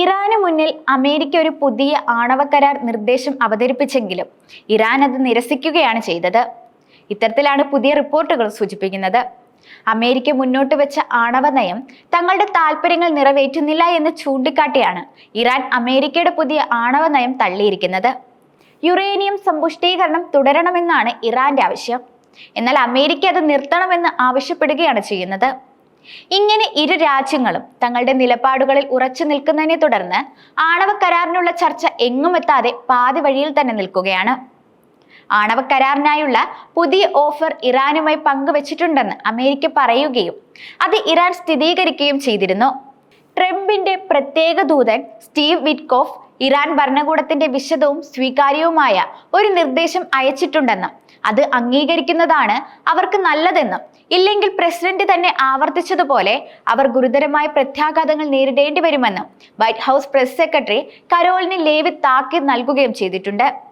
ഇറാന് മുന്നിൽ അമേരിക്ക ഒരു പുതിയ ആണവ കരാർ നിർദ്ദേശം അവതരിപ്പിച്ചെങ്കിലും ഇറാൻ അത് നിരസിക്കുകയാണ് ചെയ്തത്. ഇത്തരത്തിലാണ് പുതിയ റിപ്പോർട്ടുകൾ സൂചിപ്പിക്കുന്നത്. അമേരിക്ക മുന്നോട്ട് വെച്ച ആണവ നയം തങ്ങളുടെ താല്പര്യങ്ങൾ നിറവേറ്റുന്നില്ല എന്ന് ചൂണ്ടിക്കാട്ടിയാണ് ഇറാൻ അമേരിക്കയുടെ പുതിയ ആണവ നയം തള്ളിയിരിക്കുന്നത്. യുറേനിയം സമ്പുഷ്ടീകരണം തുടരണമെന്നാണ് ഇറാന്റെ ആവശ്യം. എന്നാൽ അമേരിക്ക അത് നിർത്തണമെന്ന് ആവശ്യപ്പെടുകയാണ് ചെയ്യുന്നത്. ഇങ്ങനെ ഇരു രാജ്യങ്ങളും തങ്ങളുടെ നിലപാടുകളിൽ ഉറച്ചു നിൽക്കുന്നതിനെ തുടർന്ന് ആണവ കരാറിനുള്ള ചർച്ച എങ്ങുമെത്താതെ പാതി വഴിയിൽ തന്നെ നിൽക്കുകയാണ്. ആണവ കരാറിനായുള്ള പുതിയ ഓഫർ ഇറാനുമായി പങ്കുവച്ചിട്ടുണ്ടെന്ന് അമേരിക്ക പറയുകയും അത് ഇറാൻ സ്ഥിരീകരിക്കുകയും ചെയ്തിരുന്നു. ട്രംപിന്റെ പ്രത്യേക ദൂതൻ സ്റ്റീവ് വിറ്റ്കോഫ് ഇറാൻ ഭരണകൂടത്തിന്റെ വിശദവും സ്വീകാര്യവുമായ ഒരു നിർദ്ദേശം അയച്ചിട്ടുണ്ടെന്നും അത് അംഗീകരിക്കുന്നതാണ് അവർക്ക് നല്ലതെന്നും, ഇല്ലെങ്കിൽ പ്രസിഡന്റ് തന്നെ ആവർത്തിച്ചതുപോലെ അവർ ഗുരുതരമായ പ്രത്യാഘാതങ്ങൾ നേരിടേണ്ടി വരുമെന്നും വൈറ്റ് ഹൗസ് പ്രസ് സെക്രട്ടറി കരോലിന് ലേവിറ്റ് താക്കീത് നൽകുകയും ചെയ്തിട്ടുണ്ട്.